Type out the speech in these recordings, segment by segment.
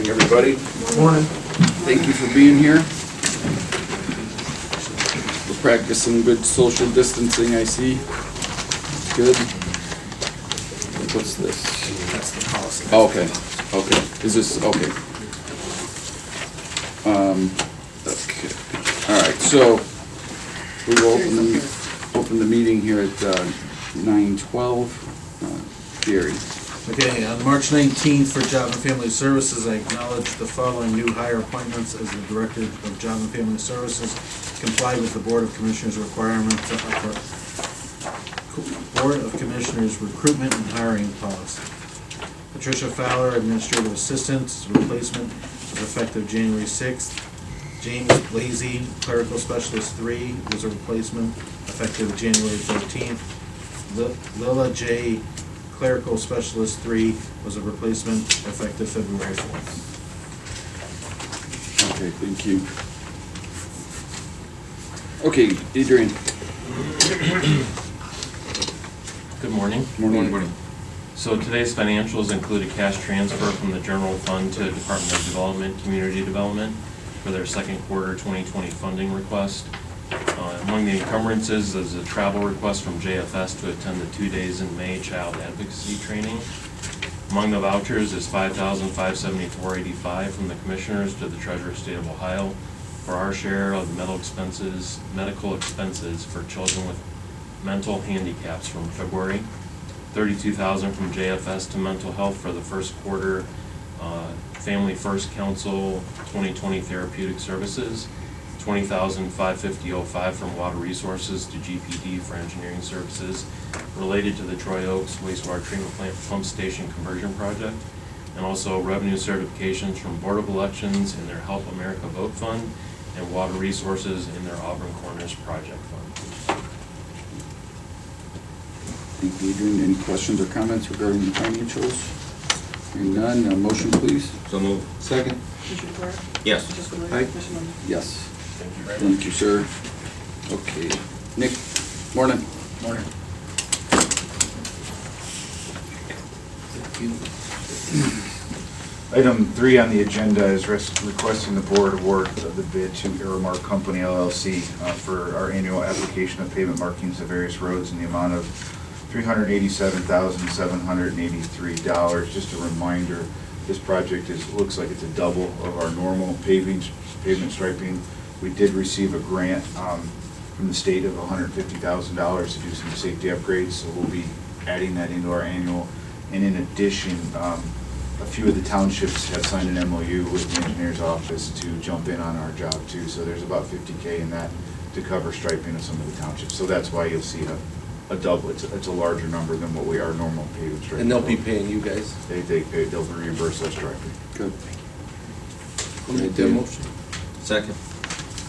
Morning, everybody. Morning. Thank you for being here. We're practicing good social distancing, I see. Good. What's this? That's the policy. Oh, okay, okay. Is this, okay. Okay. All right, so we will open the meeting here at 9:12. Gary. Okay, on March 19th for Job and Family Services, I acknowledge the following new hire appointments as the Director of Job and Family Services comply with the Board of Commissioners requirements for Board of Commissioners recruitment and hiring policy. Patricia Fowler, Administrative Assistant, replacement was effective January 6th. James Lazy, Clerical Specialist 3, was a replacement effective January 13th. Lila J. Clerical Specialist 3 was a replacement effective February 4th. Okay, thank you. Okay, Adrian. Good morning. Morning. So today's financials include a cash transfer from the general fund to Department of Development, Community Development for their second quarter 2020 funding request. Among the encumbrances is a travel request from JFS to attend the 2 days in May child advocacy training. Among the vouchers is $5,574.85 from the Commissioners to the Treasurer of State of Ohio for our share of medical expenses for children with mental handicaps from February. $32,000 from JFS to mental health for the first quarter Family First Council 2020 therapeutic services. $20,550.05 from Water Resources to GPD for engineering services related to the Troy Oaks wastewater treatment plant pump station conversion project, and also revenue certifications from Board of Elections in their Help America Vote Fund and Water Resources in their Auburn Corners project fund. Thank you, Adrian. Any questions or comments regarding the financials? Hearing none, motion please. So move. Second. Commissioner DeWark? Yes. Commissioner Spillier? Aye. Commissioner Lennon? Yes. Thank you very much. Thank you, sir. Okay, Nick, morning. Morning. Item 3 on the agenda is requesting the board award of the bid to Aramark Company LLC for our annual application of pavement markings of various roads in the amount of $387,783. Just a reminder, this project looks like it's a double of our normal pavement striping. We did receive a grant from the state of $150,000 to do some safety upgrades, so we'll be adding that into our annual. And in addition, a few of the townships have signed an MOU with the engineer's office to jump in on our job too. So there's about $50K in that to cover striping of some of the townships. So that's why you'll see a double. It's a larger number than what we are normal paving striping. And they'll be paying you guys? They'll reimburse us striping. Good. I'll make that motion. Second.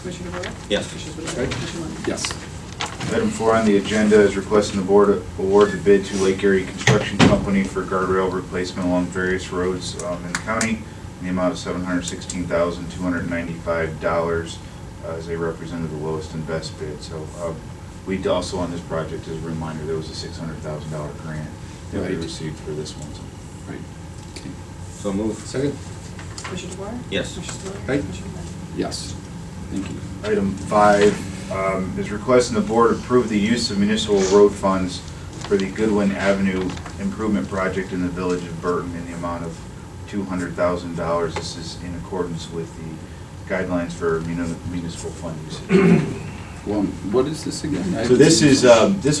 Commissioner DeWark? Yes. Commissioner Spillier? Aye. Commissioner Lennon? Yes. Item 4 on the agenda is requesting the board award the bid to Lake Erie Construction Company for guardrail replacement along various roads in the county in the amount of $716,295 as they represented the lowest and best bid. So we also on this project, as a reminder, there was a $600,000 grant that we Right. received for this one. So. Right. Okay. So move. Second. Commissioner DeWark? Yes. Commissioner Spillier? Aye. Commissioner Lennon? Yes. Thank you. Item 5 is requesting the board approve the use of municipal road funds for the Goodwin Avenue Improvement Project in the village of Burton in the amount of $200,000. This is in accordance with the guidelines for municipal fund usage. Well, what is this again? So this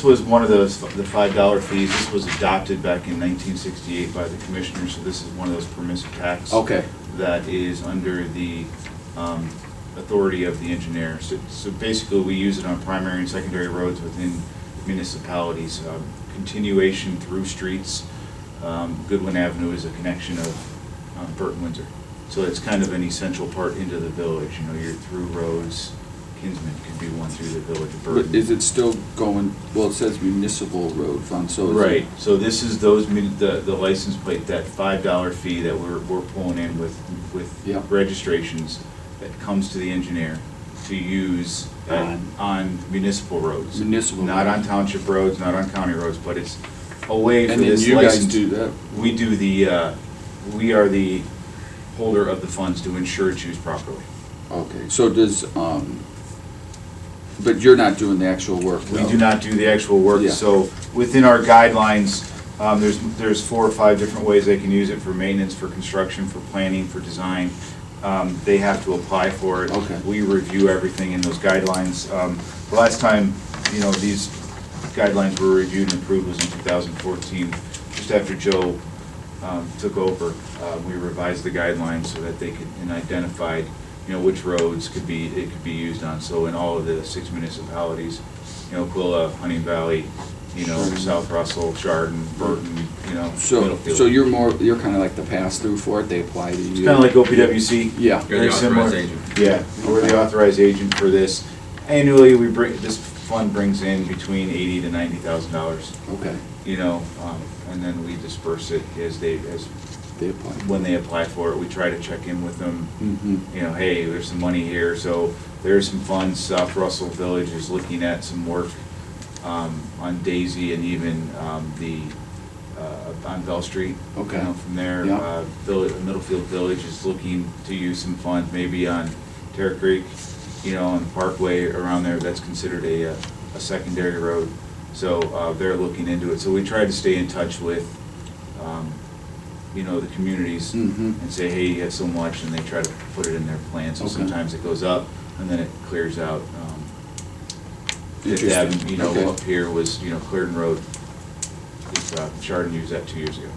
was one of the $5 fees. This was adopted back in 1968 by the commissioners. So this is one of those permissive tax Okay. that is under the authority of the engineer. So basically, we use it on primary and secondary roads within municipalities. Continuation through streets. Goodwin Avenue is a connection of Burton, Windsor. So it's kind of an essential part into the village. You know, your through roads. Kinsman could be one through the village of Burton. But is it still going, well, it says municipal road fund, so. Right, so this is the license plate, that $5 fee that we're pulling in with Yeah. registrations that comes to the engineer to use on municipal roads. Municipal Not roads. on township roads, not on county roads, but it's a way for And then this you guys license. do that? We do we are the holder of the funds to ensure it's used properly. Okay, so does, but you're not doing the actual work? We though? do not do the actual work, Yeah. so within our guidelines, there's 4 or 5 different ways they can use it for maintenance, for construction, for planning, for design. They have to apply for it. Okay. We review everything in those guidelines. The last time, these guidelines were reviewed and approved was in 2014. Just after Joe took over, we revised the guidelines so that they could, and identified, which roads it could be used on. So in all of the 6 municipalities, Quilla, Hunting Valley, South Russell, Chardon, Burton, So Middlefield. you're kind of like the pass-through for it, they apply to you? It's kind of like OPWC. Yeah. You're the Very similar. authorized agent. Yeah, we're the authorized agent for this. Annually, this fund brings in between $80,000 to $90,000, Okay, and then we disperse it as they apply. when they apply for it. We try to check in with them, Mm-hmm. hey, there's some money here, so there's some funds. South Russell Village is looking at some work on Daisy and even on Bell Street. Okay. From there, Yeah. Middlefield Village is looking to use some funds, maybe on Terra Creek, on the Parkway around there. That's considered a secondary road. So they're looking into it. So we try to stay in touch with, the communities Mhm. and say, hey, you have so much, and they try to put it in their plan. So Okay. sometimes it goes up and then it clears out. Fifth Interesting. Avenue, Okay. up here was, Clearton Road. Chardon used that 2 years ago.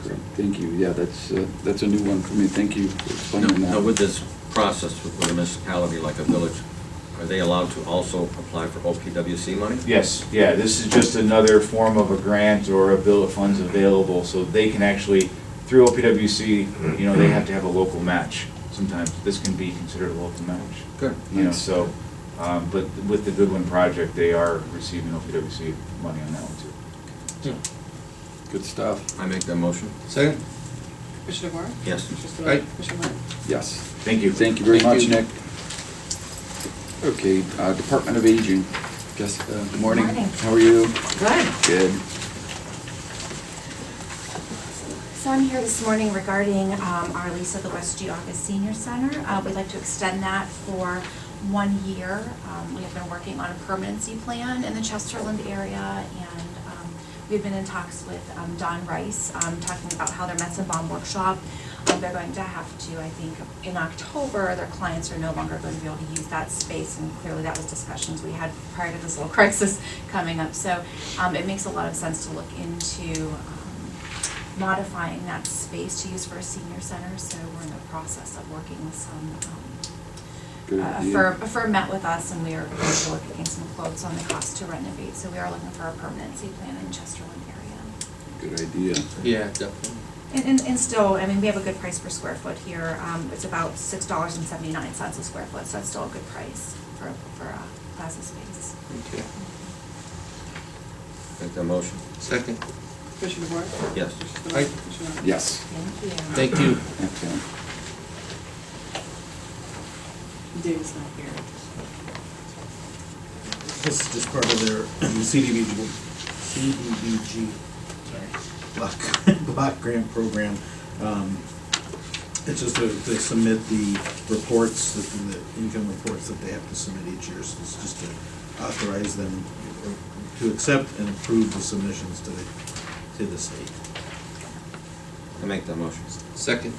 Great, thank you. Yeah, that's a new one for me. Thank you for explaining that. Now, with this process, with a municipality like a village, are they allowed to also apply for OPWC money? Yes, yeah, this is just another form of a grant or a bill of funds available, so they can actually, through OPWC, they have to have a local match. Sometimes this can be considered a local match. Good. Nice. So, but with the Goodwin project, they are receiving OPWC money on that one too. Good stuff. I make that motion. Second? Commissioner DeWort? Yes. Commissioner Aye. Spillier? Commissioner Ware? Yes. Thank you. Thank you very Thank much, you. Nick. Okay, Department of Aging. Jessica, good morning. Morning. How are you? Good. Good. So I'm here this morning regarding our lease of the West Geauga Senior Center. We'd like to extend that for 1 year. We have been working on a permanency plan in the Chesterland area, and we've been in talks with Don Rice, talking about how their Metzenbaum workshop, they're going to have to, I think, in October, their clients are no longer going to be able to use that space, and clearly that was discussions we had prior to this little crisis coming up. So it makes a lot of sense to look into modifying that space to use for a senior center. So we're in the process of working with some, Good a idea. firm met with us, and we are going to look at getting some quotes on the cost to renovate. So we are looking for a permanency plan in Chesterland area. Good idea. Yeah, definitely. And still, I mean, we have a good price per square foot here. It's about $6.79 a square foot, so that's still a good price for a plaza space. Okay. Make that motion. Second. Commissioner DeWort? Yes. Commissioner Spillier? Aye. Commissioner Ware? Yes. Thank you. Thank you. Excellent. Dave's not here. This is just part of their CDBG, block grant program. It's just to submit the reports, the income reports that they have to submit each year. So it's just to authorize them to accept and approve the submissions to the state. I make that motion. Second.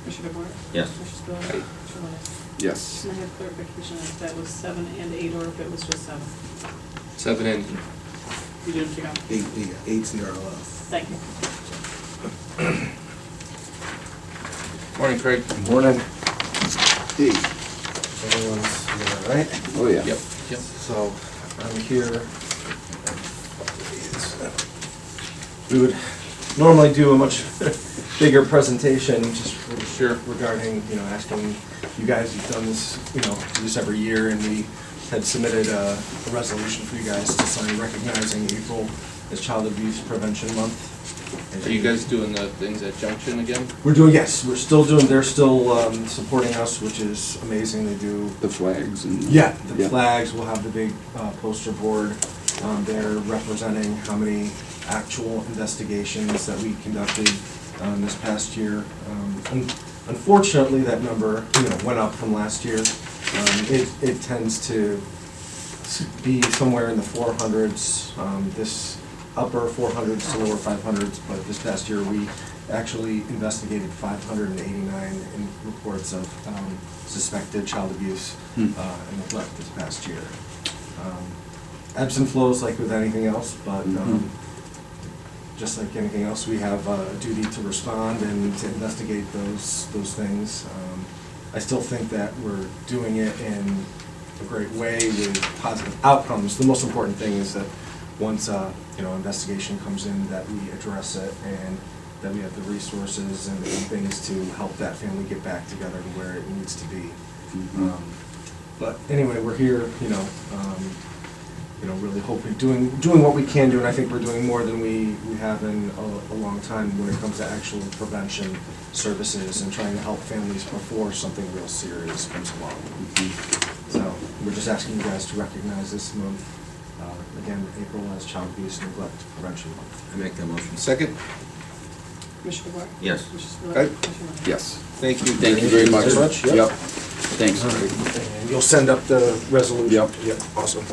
Commissioner DeWort? Yes. Commissioner Spillier? Aye. Commissioner Ware? Yes. Can I have clarification if that was 7 and 8, or if it was just 7? 7 and You didn't pick up? 8 CRLF. Thank you. Morning, Craig. Morning. Hey. Everyone's here, all right? Oh, yeah. Yep. So I'm here. We would normally do a much bigger presentation just regarding, asking you guys, you've done this, this every year, and we had submitted a resolution for you guys to sign recognizing April as Child Abuse Prevention Month. Are you guys doing the things at Junction again? We're doing, yes, we're still doing, they're still supporting us, which is amazing. They do. The flags and. Yeah, the Yeah. flags, we'll have the big poster board there representing how many actual investigations that we conducted this past year. Unfortunately, that number, went up from last year. It tends to be somewhere in the 400s, this upper 400s to lower 500s, but this past year we actually investigated 589 in reports of suspected child abuse and neglect this past year. Ebbs and flows like with anything else, but just like anything else, we have a duty to respond and to investigate those things. I still think that we're doing it in a great way with positive outcomes. The most important thing is that once investigation comes in, that we address it and that we have the resources and things to help that family get back together to where it needs to be. But anyway, we're here, really hoping, doing what we can do, and I think we're doing more than we have in a long time when it comes to actual prevention services and trying to help families before something real serious comes along. So we're just asking you guys to recognize this month, again, April, as Child Abuse and Neglect Prevention Month. I make that motion. Second? Commissioner DeWort? Yes. Commissioner Aye. Spillier? Commissioner Lennon? Yes. Thank you. Thank you very much. Very much, yep. Yep. Thanks. And you'll send up the resolution? Yep. Yep, awesome.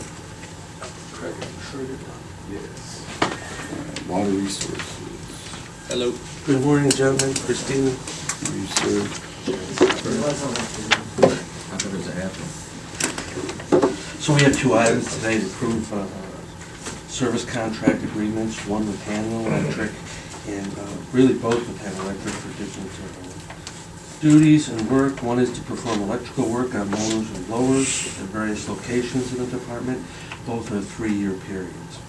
Yes. Water resources. Hello. Good morning, gentlemen. Christina. How are you, sir? How does it happen? So we have two items today to approve service contract agreements, one with Hanwell Electric and really both with Hanwell Electric for different duties and work. One is to perform electrical work on motors and blowers at various locations in the department. Both are 3-year periods.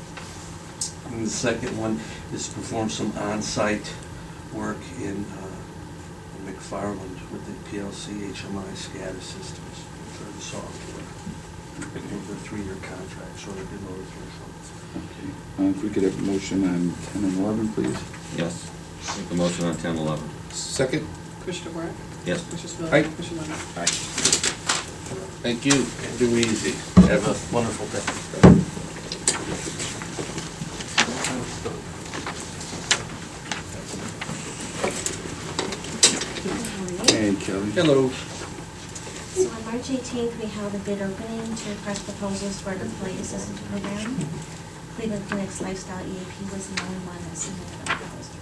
And the second one is to perform some on-site work in McFarland with the PLC HMI SCADA systems for the software. Over a 3-year contract, so they're below the threshold. Okay. If we could have a motion on 10 and 11, please. Yes. Make a motion on 10, 11. Second? Commissioner DeWort? Yes. Commissioner Spillier? Aye. Commissioner Lennon? Aye. Thank you. And do easy. Have a wonderful day. And Kelly. Hello. So on March 18th, we held a bid opening to request proposals for an employee assistance program. Cleveland Clinic's Lifestyle EAP was the only one that submitted a proposal.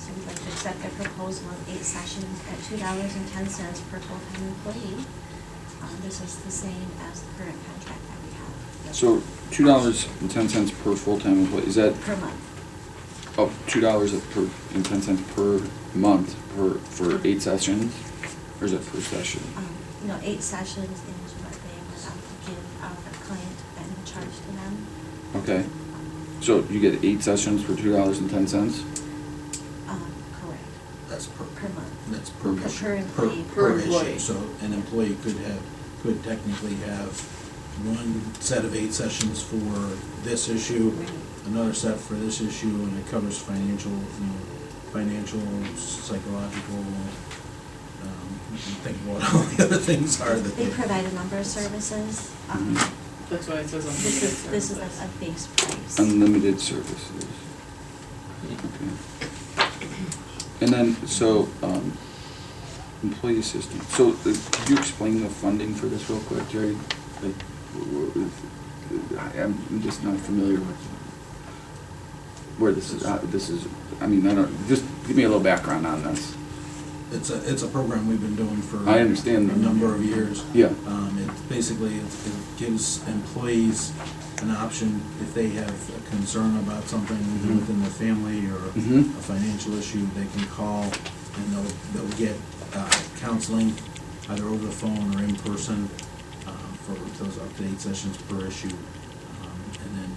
So we'd like to accept their proposal of 8 sessions at $2.10 per full-time employee. This is the same as the current contract that we have. So $2.10 per full-time employee, is that? Per month. Oh, $2.10 per month for 8 sessions? Or is it per session? 8 sessions is what they would give the client and charge to them. Okay. So you get 8 sessions for $2.10? Correct. That's Per month. That's per Per issue. employee. Per issue. employee. So an employee could technically have one set of 8 sessions for this issue, another set for this issue, and it covers financial, psychological, think of what all the other things are that They provide a number of services. That's why it says on This is a base price. Unlimited services. Okay. And then, so, employee assistance. So, could you explain the funding for this real quick, Jerry? Like, I'm just not familiar with where this is, just give me a little background on this. It's a program we've been doing for I understand. a number of years. Yeah. It gives employees an option if they have a concern about something either within their family or a financial issue, they can call and they'll get counseling either over the phone or in person for those up to 8 sessions per issue. And then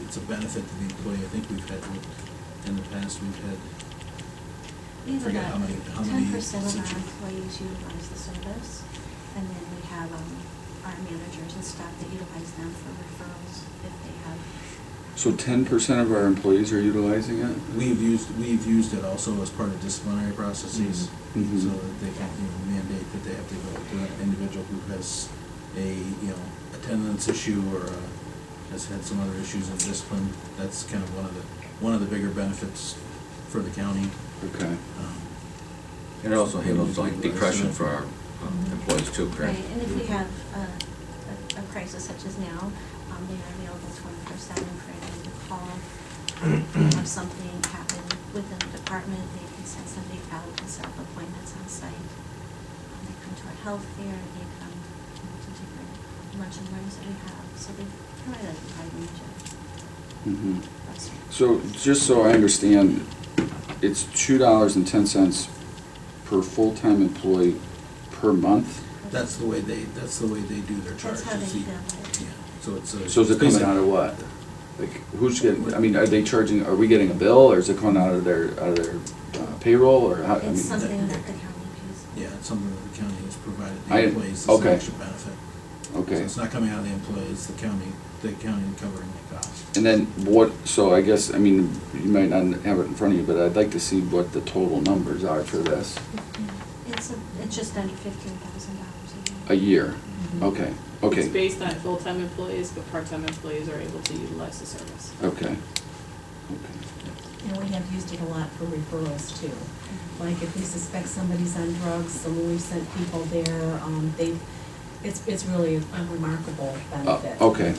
it's a benefit to the employee. I think we've had, in the past, We have forget about how many 10% of our situations. employees utilize the service, and then we have our managers and staff that utilize them for referrals if they have. So 10% of our employees are utilizing it? We've used it also as part of disciplinary processes, Mhm. so that they can mandate that they have to go to an individual who has a attendance issue or has had some other issues in discipline. That's kind of one of the bigger benefits for the county. Okay. And it also handles like depression for our employees too, correct? Right, and if we have a crisis such as now, they are available 24/7 for anyone to call. If something happen within the department, they can send somebody out and set up appointments on site. They come to our health fair, they come to different lunch and learns that we have, so they provide a wide range Mhm. of services. So, just so I understand, it's $2.10 per full-time employee per month? That's the way they do their charges. That's how they bill it. Yeah, so it's a. So is it coming out of what? Like, who's getting, I mean, are we getting a bill, or is it coming out of their payroll, or how? I mean, It's something that the county pays. Yeah, it's something that the county has provided I- the employees as an okay. extra benefit. So Okay. it's not coming out of the employees, the county covering the cost. And then what, so I guess, I mean, you might not have it in front of you, but I'd like to see what the total numbers are for this. It's just under $15,000 A year? Okay, It's okay, based on full-time employees, but part-time employees are able to utilize the service. okay. And we have used it a lot for referrals too. Like if we suspect somebody's on drugs, so when we've sent people there, it's really a remarkable benefit. Okay.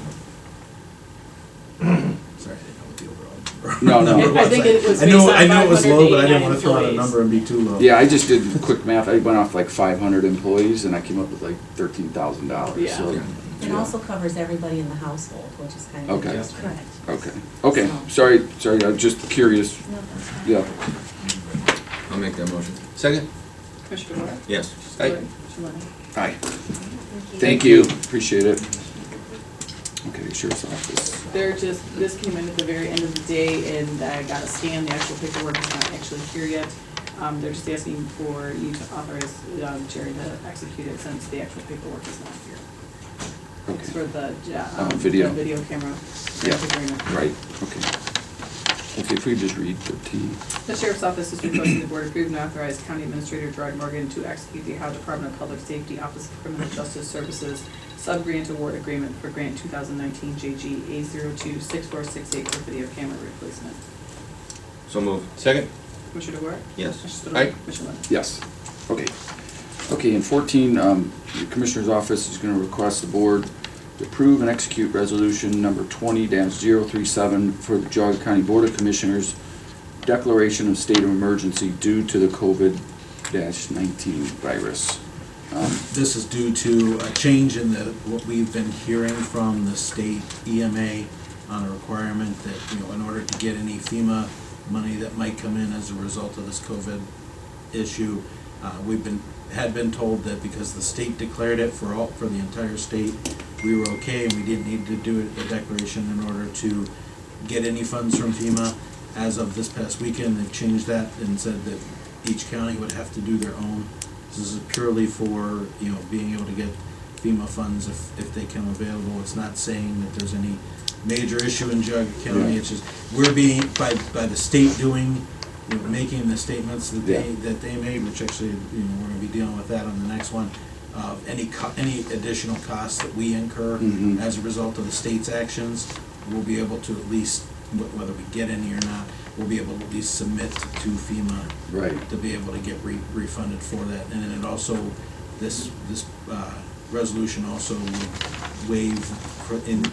Sorry, I didn't know what the overall No, no. number was. I think it was I knew based on it was low, but I didn't want to throw out a 589 number and be too low. Yeah, I just did quick math, I went off like 500 employees, and I came up with like $13,000, Yeah. so. It yeah. also covers everybody in the household, which is kind of Okay. interesting. Correct. Okay, sorry, I'm just curious, No, that's fine. yeah. I'll make that motion. Second? Commissioner DeWort? Yes. Aye. Commissioner Lennon? Aye. Thank Thank you, appreciate it. Okay, Sheriff's Office. This came in at the very end of the day, and I got a scan, the actual paperwork is not actually here yet. They're just asking for you to authorize Jerry to execute it since the actual paperwork is not here. It's for the Video. the video camera Yeah, agreement. right, okay. Okay, if we just read 13. The Sheriff's Office is requesting the Board approve and authorize County Administrator Gerard Morgan to execute the Ohio Department of Public Safety Office of Criminal Justice Services Sub-Grant Award Agreement for Grant 2019 JG A026468 for video camera replacement. So move. Second? Commissioner DeWort? Yes. Commissioner Aye. Spillier? Commissioner Lennon? Yes, okay. Okay, in 14, the Commissioner's Office is going to request the Board to approve and execute Resolution Number 20-037 for the Geauga County Board of Commissioners, declaration of state of emergency due to the COVID-19 virus. This is due to a change in what we've been hearing from the state EMA on a requirement that, in order to get any FEMA money that might come in as a result of this COVID issue, had been told that because the state declared it for the entire state, we were okay, and we didn't need to do a declaration in order to get any funds from FEMA. As of this past weekend, they've changed that and said that each county would have to do their own. This is purely for, being able to get FEMA funds if they come available. It's not saying that there's any major issue in Geauga County. Yeah. It's just, we're being, by the state doing, making the statements that they made, which actually, we're gonna be dealing with that on the next one. Any additional costs that we incur Mhm. as a result of the state's actions, we'll be able to at least, whether we get any or not, we'll be able to at least submit to FEMA Right. to be able to get refunded for that. And then it also, this resolution also would waive, in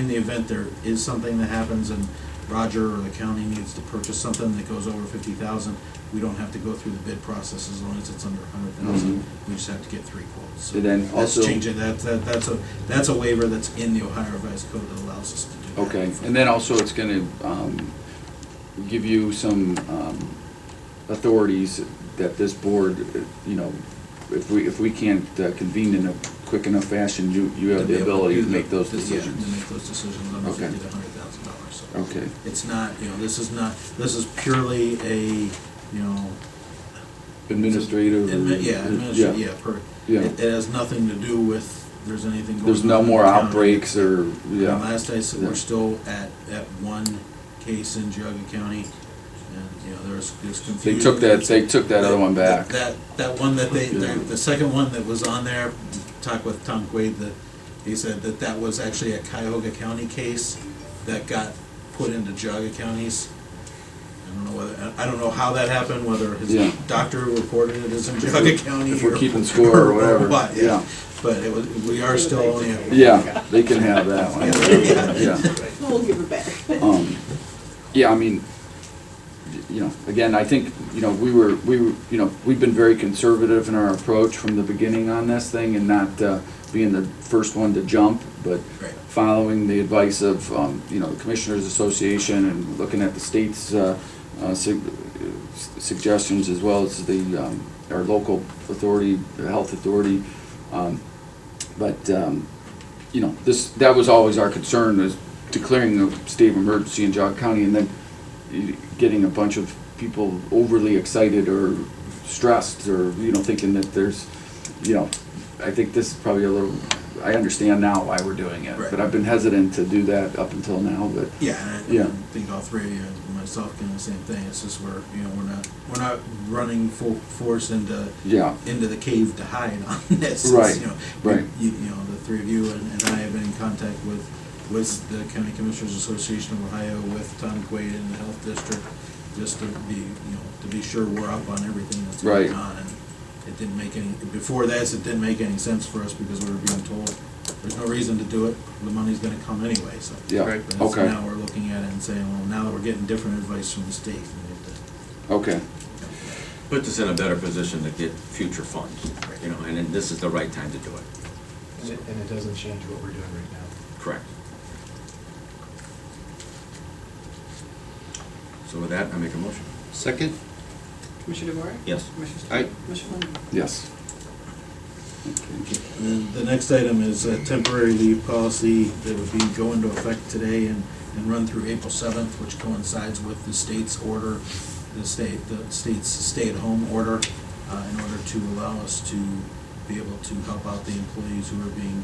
the event there is something that happens and Roger or the county needs to purchase something that goes over 50,000, we don't have to go through the bid process as long as it's under 100,000. We just have to get 3 quotes. So And then that's also- changing, that's a waiver that's in the Ohio Revised Code that allows us to do that. Okay, and then also it's going to give you some authorities that this board, if we can't convene in a quick enough fashion, you have the ability to make those decisions. Yeah, to make those decisions under Okay. $50,000 to $100,000, so. Okay, It's not, this is purely a, administrative. Yeah. It has nothing to do with, there's anything going on. There's no in the more county. outbreaks or, And yeah. last I said, Yeah. we're still at one case in Geauga County, and, there's confusion. They took that other one back. That one that the second one that was on there, talked with Tom Quaid, he said that was actually a Geauga County case that got put into Geauga counties. And don't know whether, I don't know how that happened, whether Yeah. his doctor reported it as in Geauga County. If we're or- keeping score or whatever. What, Yeah. yeah. But it was, we are still only at. Yeah, they can have that one. Yeah. We'll give it back. Yeah, I mean, you know, again, I think, you know, we've been very conservative in our approach from the beginning on this thing and not being the first one to jump, but Right. following the advice of, you know, the Commissioners Association and looking at the state's suggestions as well as our local authority, the health authority. But, you know, that was always our concern, is declaring a state of emergency in Geauga County and then getting a bunch of people overly excited or stressed or, you know, thinking that there's, you know, I think this is probably a little, I understand now why we're doing it, Right. but I've been hesitant to do that up until now, but. Yeah, and Yeah. I think all three of you and myself can do the same thing. It's just we're not running full force into Yeah, the cave to hide on this. It's, Right, you know, right. You know, the three of you and I have been in contact with the County Commissioners Association of Ohio, with Tom Quaid and the Health District, just to be sure we're up on everything that's going Right. on. And it didn't make any, before this, it didn't make any sense for us because we were being told there's no reason to do it, the money's gonna come anyway, so. yeah, Right. But it's okay, now we're looking at it and saying, well, now that we're getting different advice from the state, we have to. okay, Puts us in a better position to get future funds, you know, and then this is the right time to do it. And it doesn't change what we're doing right now. Correct. So with that, I make a motion. Second? Commissioner DeWark? Yes. Commissioner Aye. Spillier? Commissioner Lennon? yes. And then the next item is a temporary leave policy that would go into effect today and run through April 7th, which coincides with the state's order, the state's stay-at-home order, in order to allow us to be able to help out the employees who are being,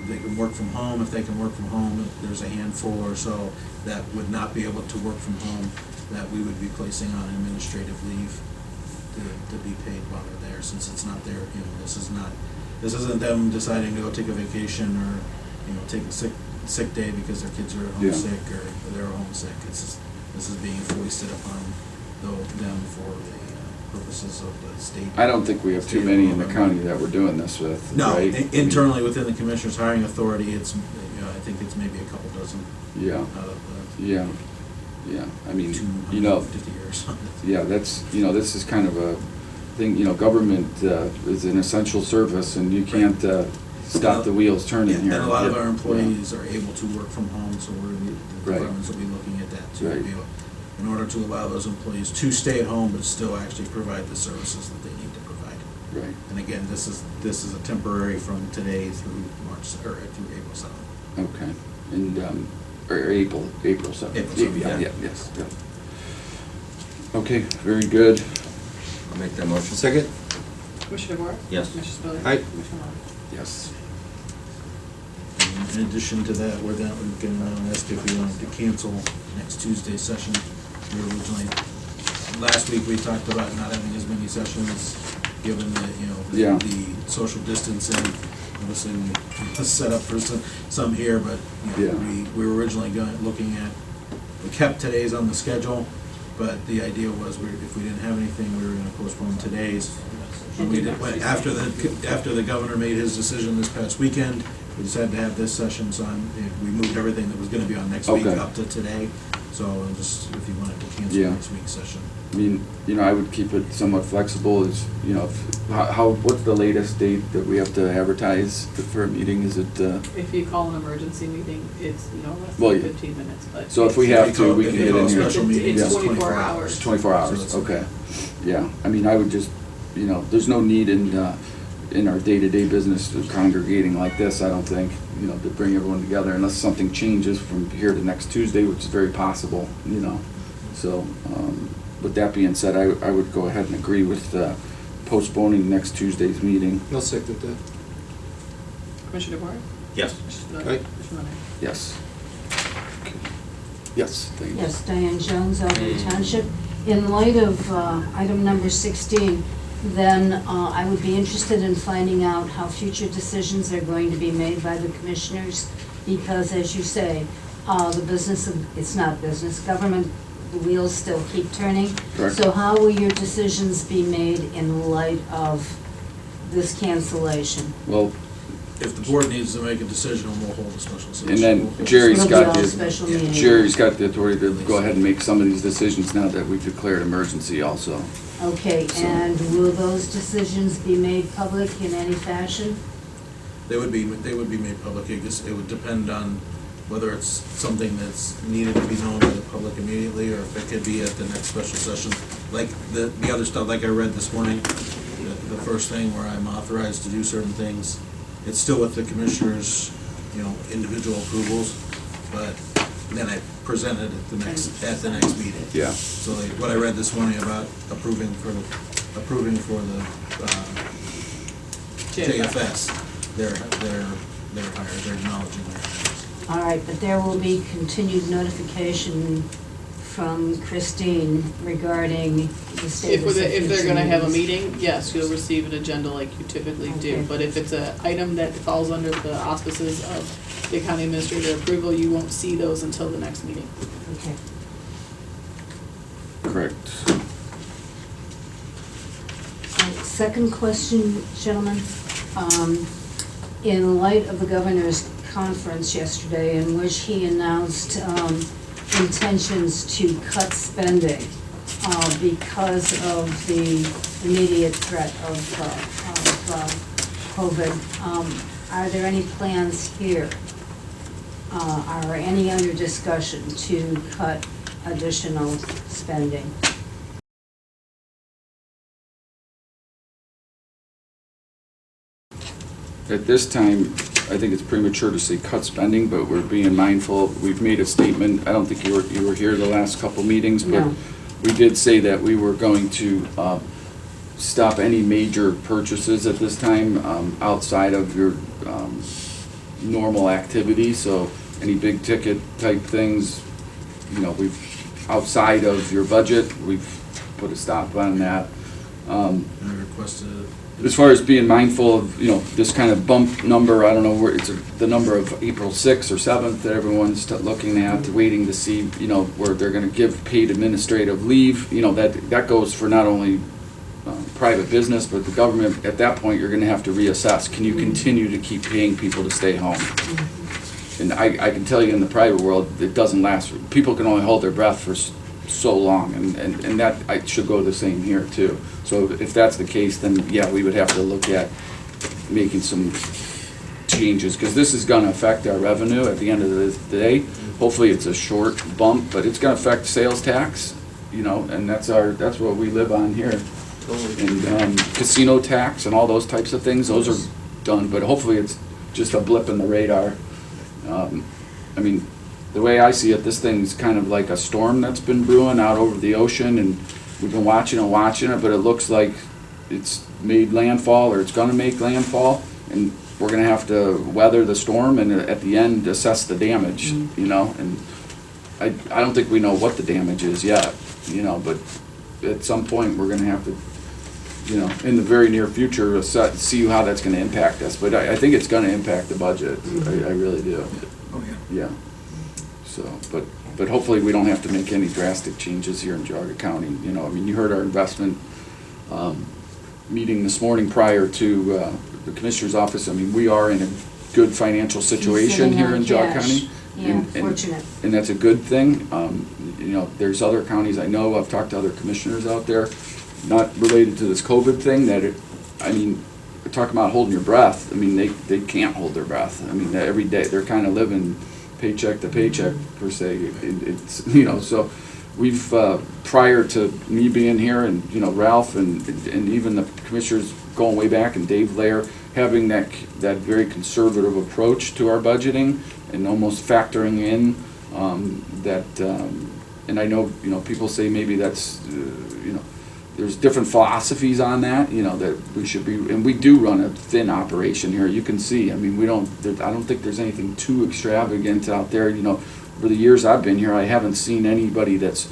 they can work from home. If they can work from home, if there's a handful or so that would not be able to work from home, that we would be placing on administrative leave to be paid while they're there, since it's not their, this isn't them deciding to go take a vacation or, take a sick day because their kids are Yeah. homesick or they're homesick. This is being foisted upon them for the purposes of the state. I don't think we have too many in the county that we're doing this with, No, right? internally within the Commissioners Hiring Authority, it's, I think it's maybe a couple dozen Yeah, out of the yeah, I mean, you know, 250 years. yeah, that's, this is kind of a thing, government is an essential service and you can't stop the wheels turning here. And a lot of Yeah. our employees are able to work from home, so the Right. departments will be looking at that too. Right. In order to allow those employees to stay at home, but still actually provide the services that they need to provide. Right, And again, this is a temporary from today through through April 7th. okay, and, or April 7th. April 7th, yeah. Yes, yeah. Okay, very good. I'll make that motion. Second? Commissioner DeWark? Yes. Commissioner Spillier? Aye. Commissioner Lennon? Yes. In addition to that, we're going to ask if we wanted to cancel next Tuesday's session. We were originally, last week we talked about not having as many sessions, given the, Yeah. the social distancing. Obviously, we set up for some here, but, Yeah. we were originally looking at, we kept today's on the schedule, but the idea was if we didn't have anything, we were gonna postpone today's. And we did, after the governor made his decision this past weekend, we decided to have this session, so we moved everything that was gonna be on next week Okay. up to today. So just, if you wanted to cancel Yeah. next week's session. I mean, I would keep it somewhat flexible, is, what's the latest date that we have to advertise for a meeting, is it, If you call an emergency meeting, it's, less Well, than yeah. 15 minutes, but. So if we it's- have to, we If can you get call in a here. special meeting, It's it's 24 hours. hours. 24 So hours, it's- okay. Yeah, I mean, I would just, there's no need in our day-to-day business of congregating like this, I don't think, to bring everyone together unless something changes from here to next Tuesday, which is very possible, So, with that being said, I would go ahead and agree with postponing next Tuesday's meeting. I'll second that. Commissioner DeWark? Yes. Commissioner Spillier? Aye. Commissioner Lennon? Yes. Okay. Yes, thank you. Yes, Diane Jones, Elgin Township. In light of item number 16, then I would be interested in finding out how future decisions are going to be made by the commissioners, because as you say, the business of, it's not business, government the wheels still keep turning. Correct. So how will your decisions be made in light of this cancellation? Well, If the board needs to make a decision, we'll hold a special session. and We'll then hold- Jerry's It'll be got all the, special meeting. Jerry's got the authority to go ahead and make some of these decisions now that we've declared emergency also. Okay, So- and will those decisions be made public in any fashion? They would be made public. It would depend on whether it's something that's needed to be known by the public immediately, or if it could be at the next special session. Like the other stuff, like I read this morning, the first thing where I'm authorized to do certain things, it's still with the commissioners, individual approvals, but then I present it at the next meeting. Yeah. So like what I read this morning about approving for the JFS, they're hired, they're acknowledging their hires. All right, but there will be continued notification from Christine regarding the status of If they're gonna have a meetings. meeting, yes, you'll receive an agenda like you typically do. Okay. But if it's an item that falls under the auspices of the county administrator approval, you won't see those until the next meeting. Okay. Correct. Second question, gentlemen. In light of the governor's conference yesterday in which he announced intentions to cut spending because of the immediate threat of COVID, are there any plans here or any under discussion to cut additional spending? At this time, I think it's premature to say cut spending, but we're being mindful. We've made a statement. I don't think you were here the last couple meetings, but No. we did say that we were going to stop any major purchases at this time outside of your normal activity. So any big ticket type things, we've, outside of your budget, we've put a stop on that. And I requested As far as being mindful of, this kind of bump number, I don't know where, it's the number of April 6th or 7th that everyone's looking at, waiting to see, where they're gonna give paid administrative leave, that goes for not only private business, but the government. At that point, you're gonna have to reassess. Can you continue to keep paying people to stay home? And I can tell you in the private world, it doesn't last. People can only hold their breath for so long, and that should go the same here too. So if that's the case, then yeah, we would have to look at making some changes, because this is gonna affect our revenue at the end of the day. Hopefully it's a short bump, but it's gonna affect sales tax, and that's what we live on here. And casino tax and all those types of things, those are done, but hopefully it's just a blip in the radar. The way I see it, this thing's kind of like a storm that's been brewing out over the ocean, and we've been watching it, but it looks like it's made landfall, or it's gonna make landfall, and we're gonna have to weather the storm and at the end assess the damage, and I don't think we know what the damage is yet, but at some point, we're gonna have to, in the very near future, see how that's gonna impact us, but I think it's gonna impact the budget, I really do. Oh, yeah. Yeah. So, but hopefully we don't have to make any drastic changes here in Geauga County. You heard our investment meeting this morning prior to the Commissioner's office. We are in a good financial situation Sitting here on in Geauga cash. County. Yeah, and- fortunate. And that's a good thing. There's other counties I know, I've talked to other commissioners out there, not related to this COVID thing, we're talking about holding your breath. They can't hold their breath. Every day, they're kind of living paycheck to paycheck per se. It's, so we've, prior to me being here and, Ralph and even the commissioners going way back and Dave Lair, having that very conservative approach to our budgeting and almost factoring in and I know, people say maybe that's, there's different philosophies on that, that we should be, and we do run a thin operation here. You can see, I don't think there's anything too extravagant out there. Over the years I've been here, I haven't seen anybody that's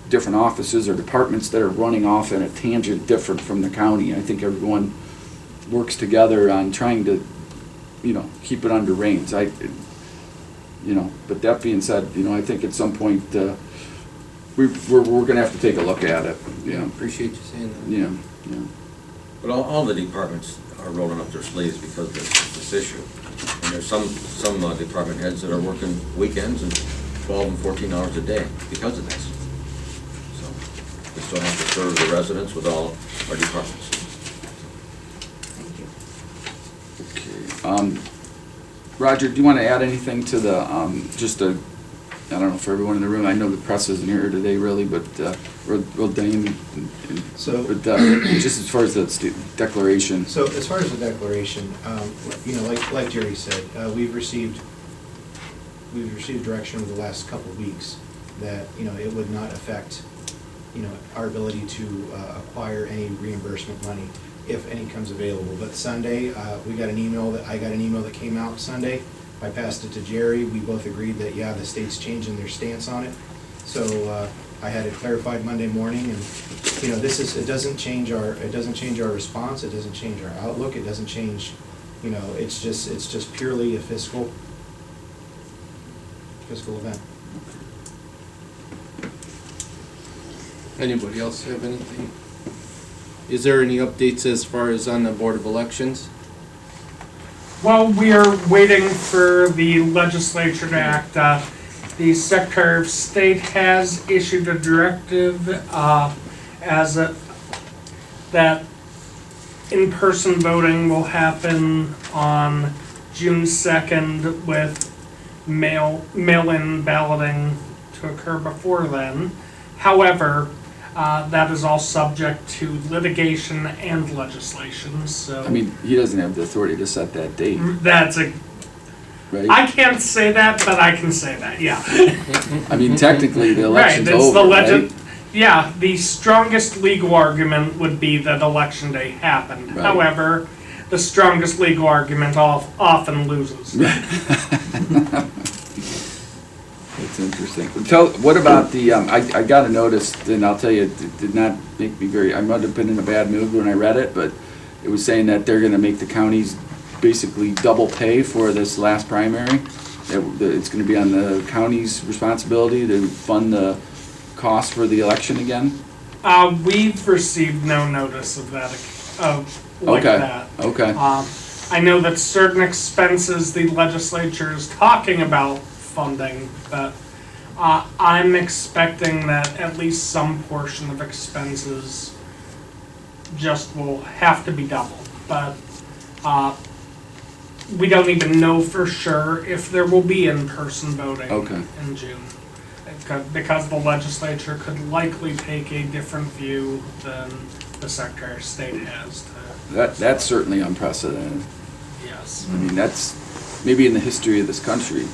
different offices or departments that are running off in a tangent different from the county. I think everyone works together on trying to, keep it under reins. But that being said, I think at some point, we're gonna have to take a look at it, yeah, Appreciate you saying that. yeah. But all the departments are rolling up their sleeves because of this issue. And there's some department heads that are working weekends and 12 and 14 hours a day because of this. So we still have to serve the residents with all our departments. Thank you. Okay, Roger, do you want to add anything to the, I don't know, for everyone in the room, I know the press isn't here today really, but, well, Dane, So- but, just as far as the declaration. So as far as the declaration, you know, like Jerry said, we've received direction over the last couple of weeks that, you know, it would not affect, you know, our ability to acquire any reimbursement money if any comes available. But Sunday, I got an email that came out Sunday. I passed it to Jerry. We both agreed that, yeah, the state's changing their stance on it. So I had it clarified Monday morning, and, you know, it doesn't change our response, it doesn't change our outlook, it doesn't change, you know, it's just purely a fiscal event. Anybody else have anything? Is there any updates as far as on the Board of Elections? Well, we are waiting for the legislature to act. The Secretary of State has issued a directive that in-person voting will happen on June 2nd with mail-in balloting to occur before then. However, that is all subject to litigation and legislation, so. I mean, he doesn't have the authority to set that date, right? I can't say that, but I can say that, yeah. I mean, technically, the election's Right, it's the over, legend. right? Yeah, the strongest legal argument would be that election day happened. Right. However, the strongest legal argument often loses. That's interesting. What about the, I got a notice, and I'll tell you, it did not make me very, I might have been in a bad mood when I read it, but it was saying that they're gonna make the counties basically double pay for this last primary. It's gonna be on the county's responsibility to fund the cost for the election again? We've received no notice of that, like Okay, that. okay. I know that certain expenses the legislature is talking about funding, but I'm expecting that at least some portion of expenses just will have to be doubled. But we don't even know for sure if there will be in-person voting in June. Because the legislature could likely take a different view than the Secretary of State has. That's certainly unprecedented. Yes. I mean, that's maybe in the history of this country.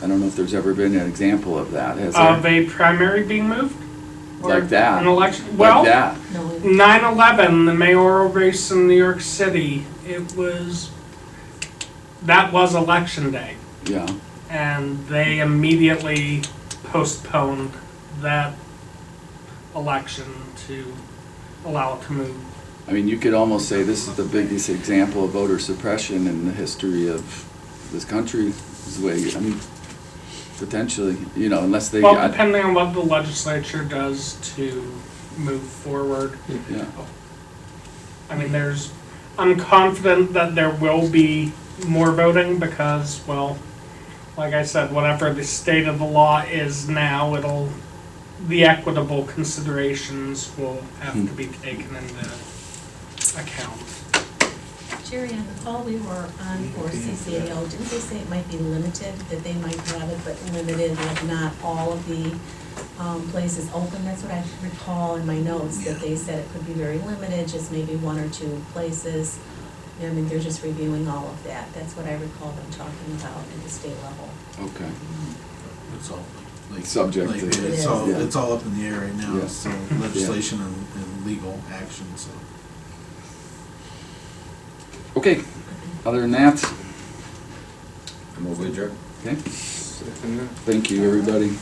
I don't know if there's ever been an example of that, has there? Of a primary being moved? Or Like that? An election? Well, Like that? 9/11, the mayoral race in New York City, that was election day. Yeah. And they immediately postponed that election to allow it to move. I mean, you could almost say this is the biggest example of voter suppression in the history of this country. Is the way, I mean, potentially, you know, unless they. Well, depending on what the legislature does to move forward. Yeah. I mean, I'm confident that there will be more voting because, well, like I said, whatever the state of the law is now, the equitable considerations will have to be taken into account. Jerry, on the call we were on for CCAO, didn't they say it might be limited, that they might have it, but limited, like not all of the places open? That's what I recall in my notes, that they said it could be very limited, just maybe one or two places. I mean, they're just reviewing all of that. That's what I recall them talking about at the state level. Okay. It's all like Subject like, to- it's Yeah. all Yeah. it's all up in the air right now. Yeah. So legislation and legal action. So Okay. Other than that, I'm over adjourned. okay. Thank you, everybody.